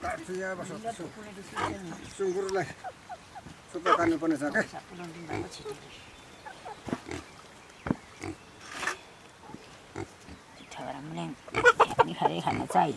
काट्छु यहाँ बस्छु सुँगुरलाई सुक्खा काट्नुपर्ने छ क्या खाना चाहिँ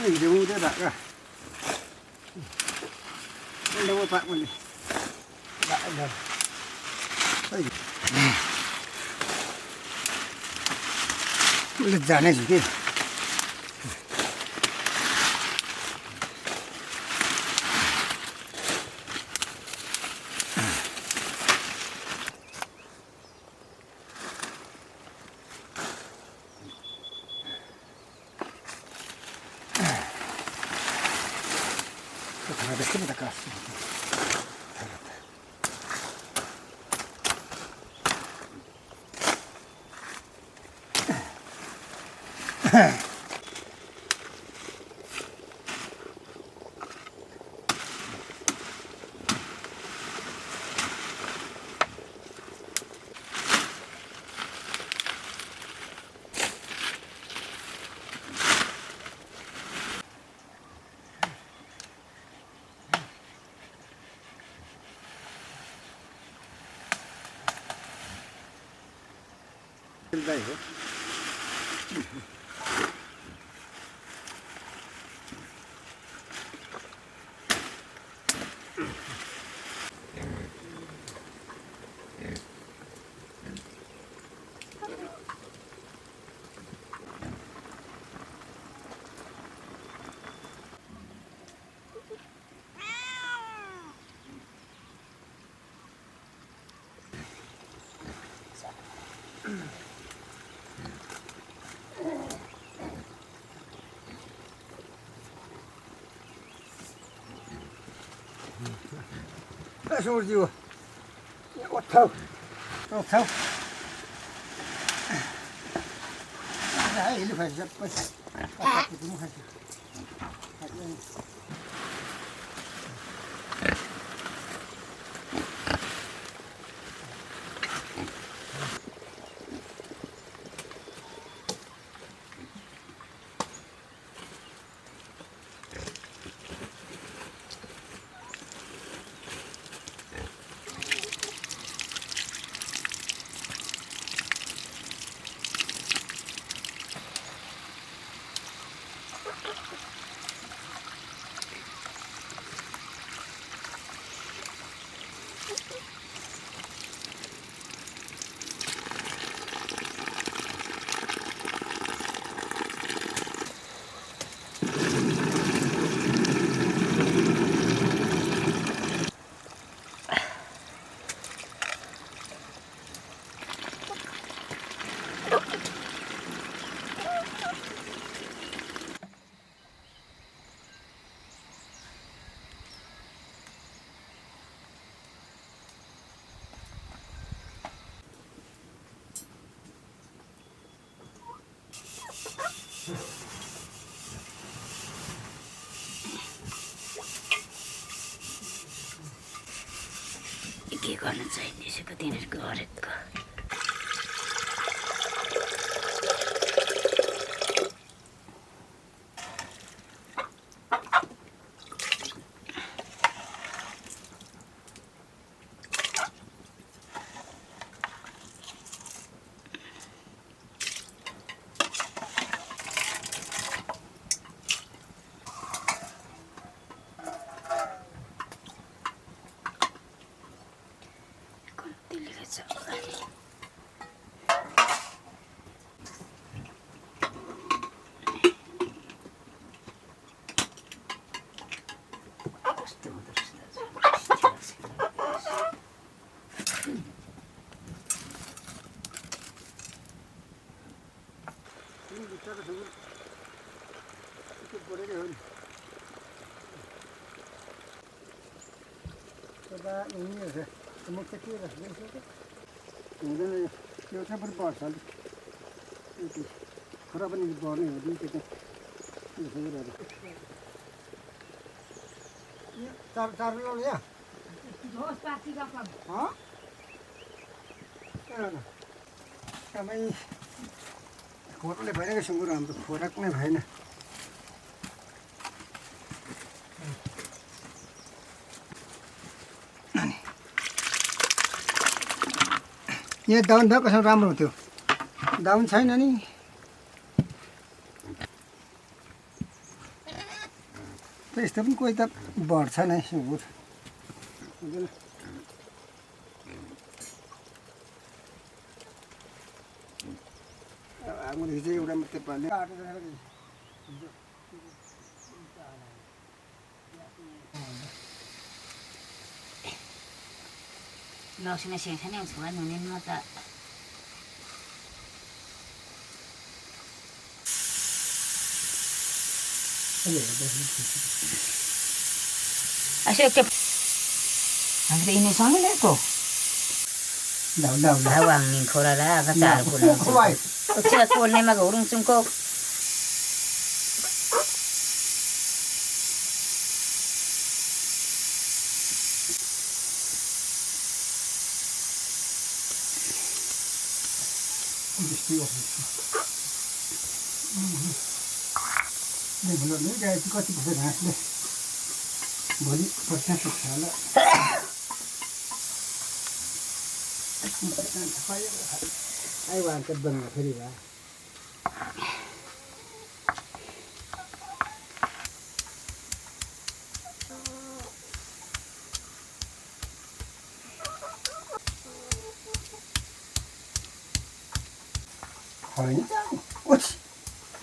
hidup muda tak kah? Ini mau pak mana? Tak ada. Boleh jalan juga. Adesso mi da cazzo. Đây hả? Xuống gì vậy? Ốt thâu. Ốt thâu. Đấy, nó phải rất bất. Cũng phải. के गर्न चाहिने रहेछ तिनीहरूको हरेकको दिल्लीको छ त्यो परेकै हो नि यता उनीहरू छ मुख चाहिँ के रहेछ हुँदैन यो चाहिँ पनि बढ्छ अलिक यति खरा पनि बढ्ने हो कि त्यो चार चार ल्याउने यहाँ तपाईँ खोरले भइरहेको सुँगुर हाम्रो खोराक नै भएन यहाँ दाउन भयो कसरी राम्रो हुन्थ्यो दाउन छैन नि यस्तो पनि कोही त बढ्छ नै सुँगुर हुँदैन आमादेखि चाहिँ एउटा मात्रै पाल्ने लसुन सिँग्छ नि छोरा नुनिमा त असो एकटा हामीले यिनीसँग ल्याएको धाउाङ्नी खोराला आएको चार खोला कोल्नेमा घुरुङचुङको कति पर्छ घाँसले भोलि पर्छ सुक्छ होला आयो अन्त बनाउँदा फेरि भयो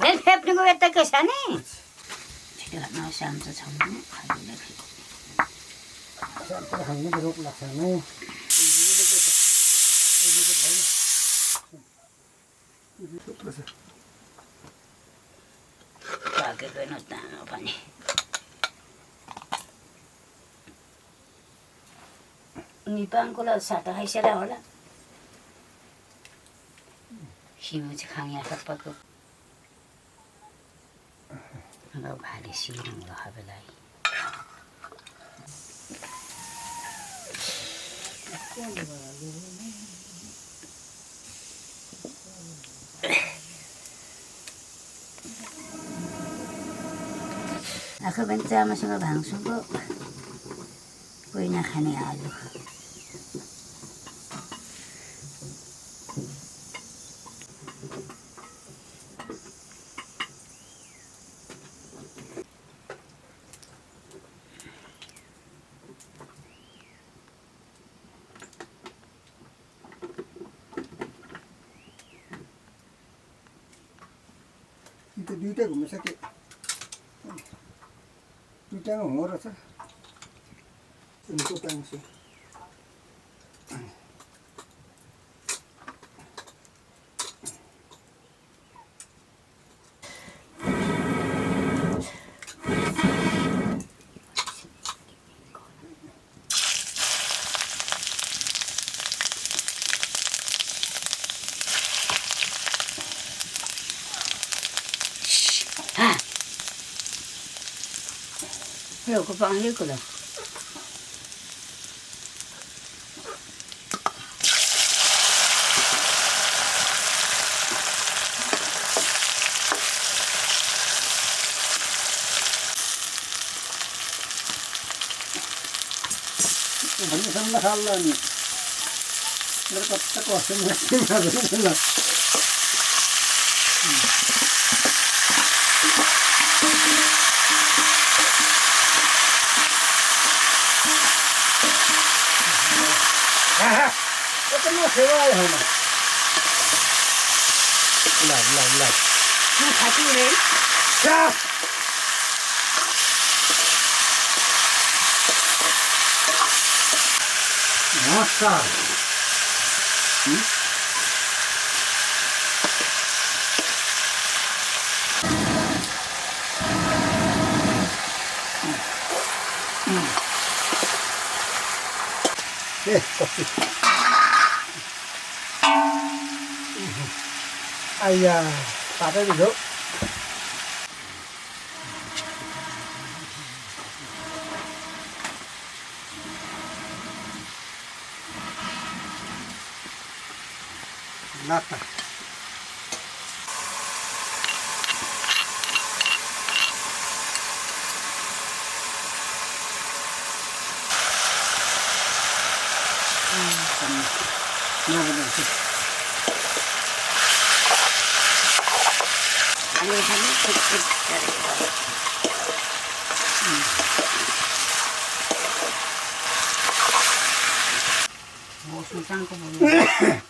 Đến phép đừng có biết tới cái sáng này. Chỉ được nó xem cho chồng nó phải được. Xem cái hàng nó rục lạc sáng này. Và cái nó tàn nó phải này. Nipang ko la sata hay siya wala. Himo ci khangya kapag ko. Ang bali silang lo habalay. Ako benta masang bangsung ko. Koy na kani alo. Itu duitnya gue masa kayak duitnya nggak murah sih untuk langsung Hello, có bằng hết rồi. भन्ने सम्म खाल्ला नि मेरो कत्ता कस्तो machine ल Ketemu sewa ya mana? Lai. Nó phải chịu đấy. Sao? Nossa. आइया पातै दियो लाता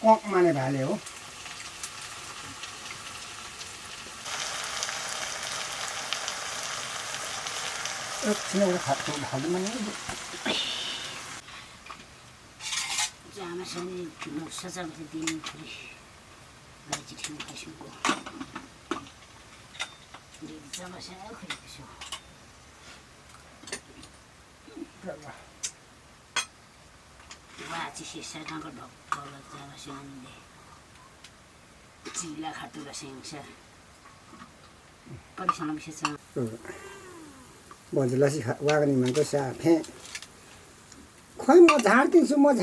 कोक माने भाले हो एकछिन एउटा खाएको भाले माने जामासँग सजाउँदै दिनु पऱ्यो गाई चाहिँ खाइसुको जामासँग खोलेको छु वाची सिसाको ढक्कल जामासँग हामीले चिला खाटुला सेङ्छ कतिसँग विशेष बजुलासी वागनी मान्छे साफे खोइ म झार्दिन्छु म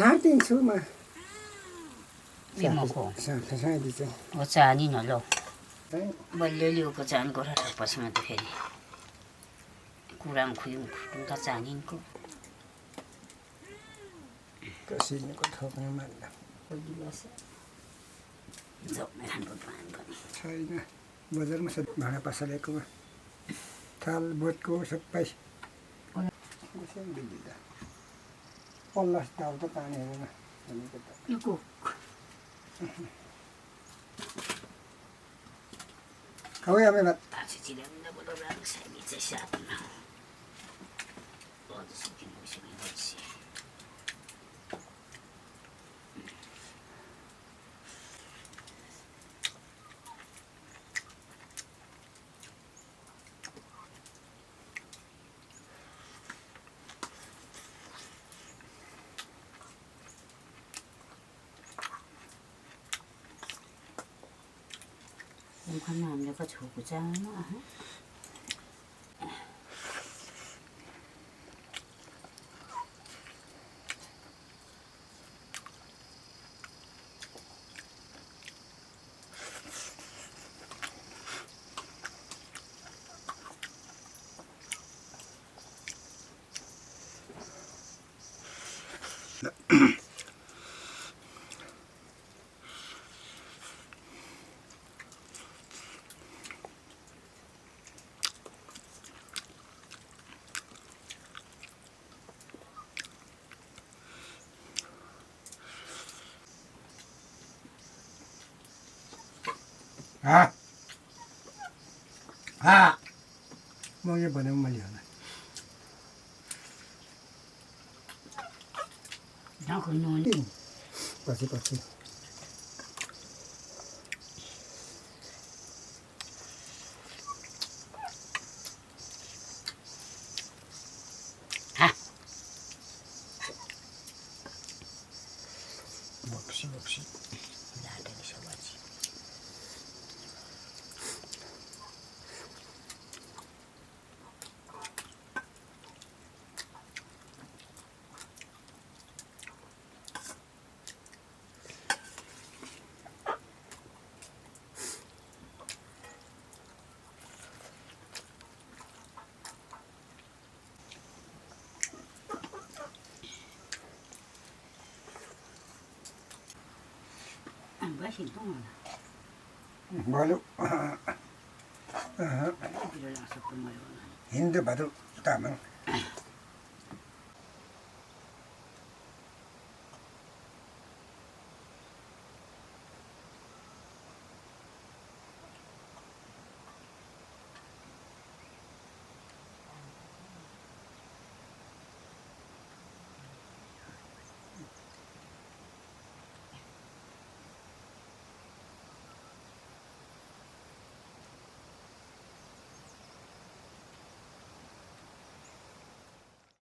साफे चाहिँ ओ चानी न लो बल्यो लिएको चानी गरेर पछि त फेरि कुरामा खुयौँ खुट्टा चानिनको कसिनेको ठोक्ने मान्दा झोक्ने खानको प्लान पनि छैन बजारमा सब भाँडा पसलेकोमा थाल बोटको सबै पल्ला दाउ त पानी हेरेन भनेको त खाऊ आमे भात खाना हामीले त छोएको चाहन म यो भने मैले होला पछि पछि बक्सी Balu Hindu Badu Tamang